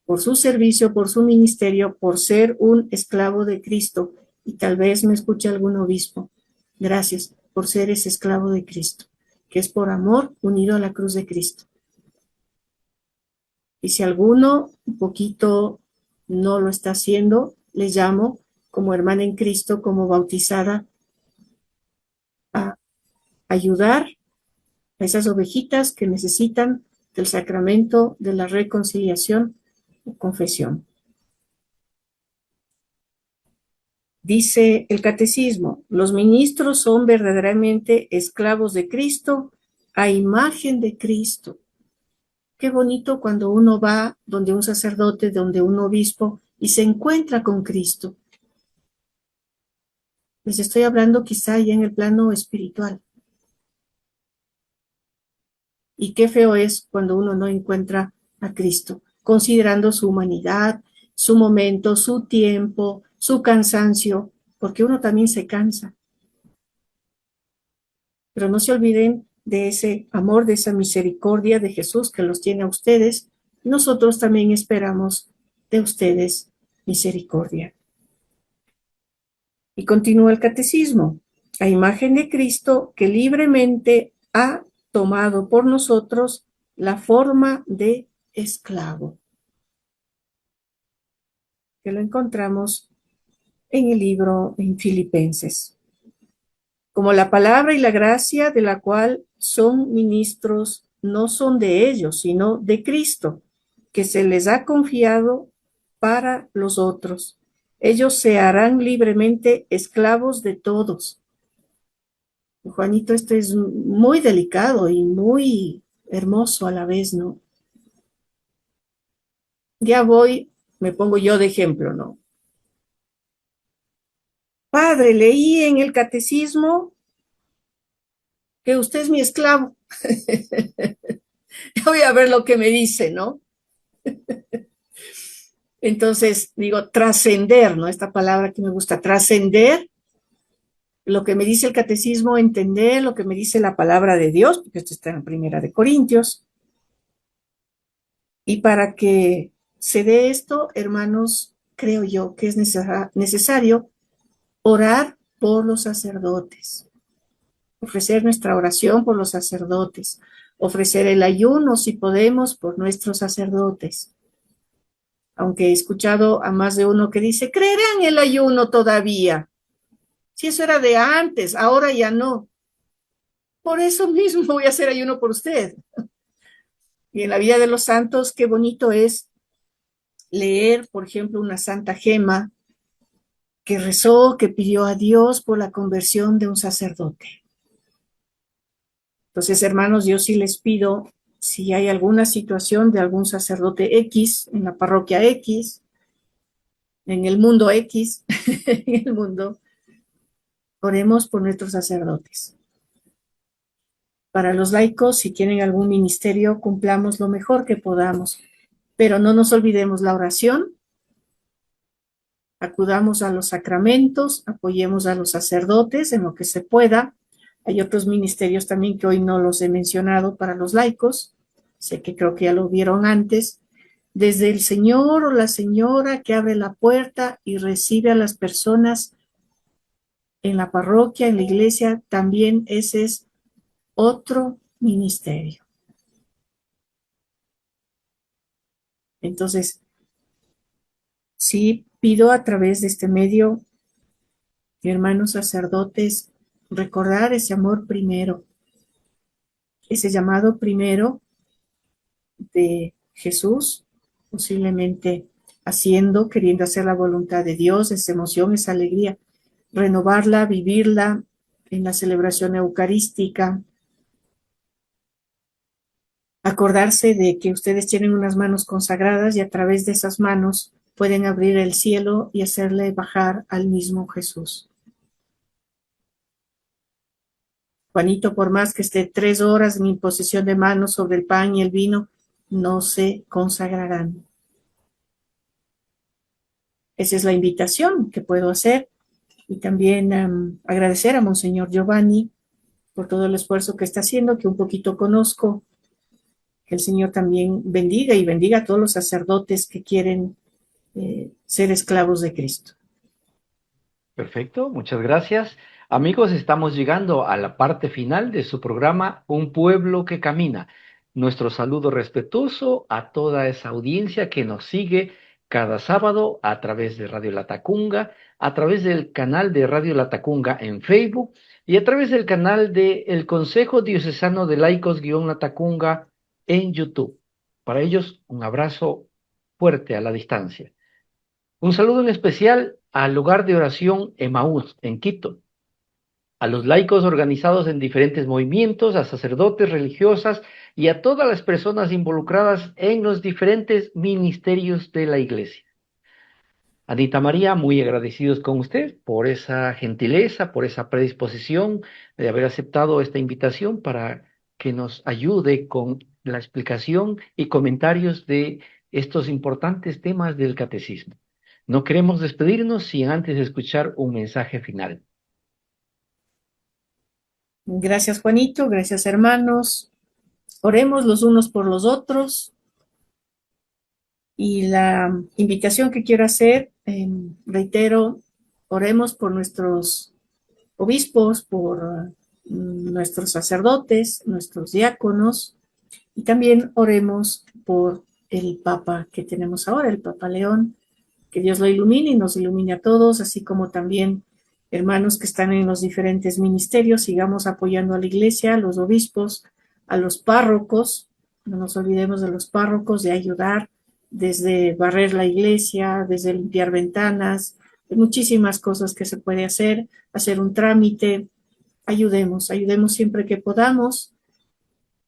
por su servicio, por su ministerio, por ser un esclavo de Cristo, y tal vez me escuche algún obispo. Gracias por ser ese esclavo de Cristo, que es por amor unido a la cruz de Cristo. Y si alguno un poquito no lo está haciendo, les llamo como hermana en Cristo, como bautizada, a ayudar a esas ovejitas que necesitan del sacramento de la reconciliación o confesión. Dice el catecismo, los ministros son verdaderamente esclavos de Cristo a imagen de Cristo. Qué bonito cuando uno va donde un sacerdote, donde un obispo y se encuentra con Cristo. Les estoy hablando quizá ya en el plano espiritual. Y qué feo es cuando uno no encuentra a Cristo, considerando su humanidad, su momento, su tiempo, su cansancio, porque uno también se cansa. Pero no se olviden de ese amor, de esa misericordia de Jesús que los tiene a ustedes. Nosotros también esperamos de ustedes misericordia. Y continúa el catecismo. A imagen de Cristo que libremente ha tomado por nosotros la forma de esclavo. Que lo encontramos en el libro en Filipenses. Como la palabra y la gracia de la cual son ministros no son de ellos, sino de Cristo, que se les ha confiado para los otros. Ellos se harán libremente esclavos de todos. Juanito, esto es muy delicado y muy hermoso a la vez, ¿no? Ya voy, me pongo yo de ejemplo, ¿no? Padre, leí en el catecismo que usted es mi esclavo. Voy a ver lo que me dice, ¿no? Entonces, digo, trascender, ¿no? Esta palabra que me gusta, trascender lo que me dice el catecismo, entender lo que me dice la palabra de Dios, porque esto está en Primera de Corintios. Y para que se dé esto, hermanos, creo yo que es necesario orar por los sacerdotes, ofrecer nuestra oración por los sacerdotes, ofrecer el ayuno, si podemos, por nuestros sacerdotes. Aunque he escuchado a más de uno que dice, ¿creerán el ayuno todavía? Si eso era de antes, ahora ya no. Por eso mismo voy a hacer ayuno por usted. Y en la vida de los santos, qué bonito es leer, por ejemplo, una santa gema que rezó, que pidió a Dios por la conversión de un sacerdote. Entonces, hermanos, yo sí les pido, si hay alguna situación de algún sacerdote X, en la parroquia X, en el mundo X, en el mundo, oremos por nuestros sacerdotes. Para los laicos, si tienen algún ministerio, cumplamos lo mejor que podamos, pero no nos olvidemos la oración, acudamos a los sacramentos, apoyemos a los sacerdotes en lo que se pueda. Hay otros ministerios también que hoy no los he mencionado para los laicos, sé que creo que ya lo vieron antes, desde el señor o la señora que abre la puerta y recibe a las personas en la parroquia, en la iglesia, también ese es otro ministerio. Entonces, sí pido a través de este medio, hermanos sacerdotes, recordar ese amor primero, ese llamado primero de Jesús, posiblemente queriendo hacer la voluntad de Dios, esa emoción, esa alegría, renovarla, vivirla en la celebración eucarística, acordarse de que ustedes tienen unas manos consagradas y a través de esas manos pueden abrir el cielo y hacerle bajar al mismo Jesús. Juanito, por más que esté 3 horas en imposición de manos sobre el pan y el vino, no se consagrarán. Esa es la invitación que puedo hacer Y también agradecer a Monseñor Giovanni por todo el esfuerzo que está haciendo, que un poquito conozco. Que el Señor también bendiga y bendiga a todos los sacerdotes que quieren ser esclavos de Cristo. Perfecto, muchas gracias. Amigos, estamos llegando a la parte final de su programa Un Pueblo que Camina. Nuestro saludo respetuoso a toda esa audiencia que nos sigue cada sábado a través de Radio Latacunga, a través del canal de Radio Latacunga en Facebook y a través del canal del Consejo Diocesano de Laicos-Latacunga en YouTube. Para ellos, un abrazo fuerte a la distancia. Un saludo en especial al lugar de oración Emaús en Quito, a los laicos organizados en diferentes movimientos, a sacerdotes, religiosas y a todas las personas involucradas en los diferentes ministerios de la Iglesia. Anita María, muy agradecidos con usted por esa gentileza, por esa predisposición de haber aceptado esta invitación para que nos ayude con la explicación y comentarios de estos importantes temas del catecismo. No queremos despedirnos sin antes escuchar un mensaje final. Gracias, Juanito, gracias, hermanos. Oremos los unos por los otros. Y la invitación que quiero hacer, reitero, oremos por nuestros obispos, por nuestros sacerdotes, nuestros diáconos, y también oremos por el Papa que tenemos ahora, el Papa León, que Dios lo ilumine y nos ilumine a todos, así como también hermanos que están en los diferentes ministerios, sigamos apoyando a la Iglesia, a los obispos, a los párrocos, no nos olvidemos de los párrocos, de ayudar desde barrer la iglesia, desde limpiar ventanas, hay muchísimas cosas que se puede hacer un trámite, ayudemos siempre que podamos,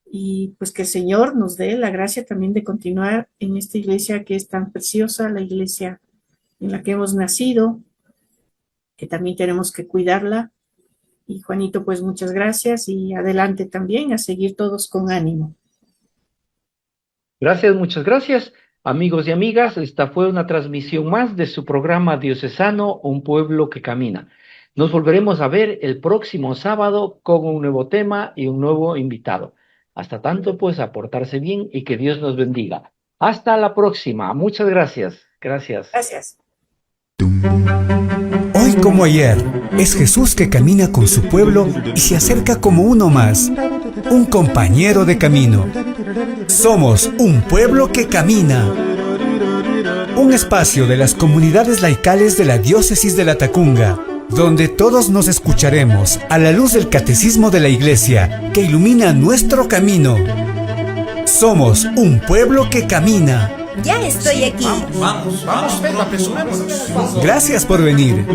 y pues que el Señor nos dé la gracia también de continuar en esta iglesia que es tan preciosa, la iglesia en la que hemos nacido, que también tenemos que cuidarla. Y Juanito, pues muchas gracias y adelante también a seguir todos con ánimo. Gracias, muchas gracias. Amigos y amigas, esta fue una transmisión más de su programa diocesano Un Pueblo que Camina. Nos volveremos a ver el próximo sábado con un nuevo tema y un nuevo invitado. Hasta tanto, pues, a portarse bien y que Dios nos bendiga. Hasta la próxima. Muchas gracias. Gracias. Gracias. Hoy como ayer, es Jesús que camina con su pueblo y se acerca como uno más, un compañero de camino. Somos un pueblo que camina. Un espacio de las comunidades laicales de la Diócesis de Latacunga, donde todos nos escucharemos a la luz del Catecismo de la Iglesia que ilumina nuestro camino. Somos un pueblo que camina. Ya estoy aquí. Vamos, venga, apresurémonos. Gracias por venir.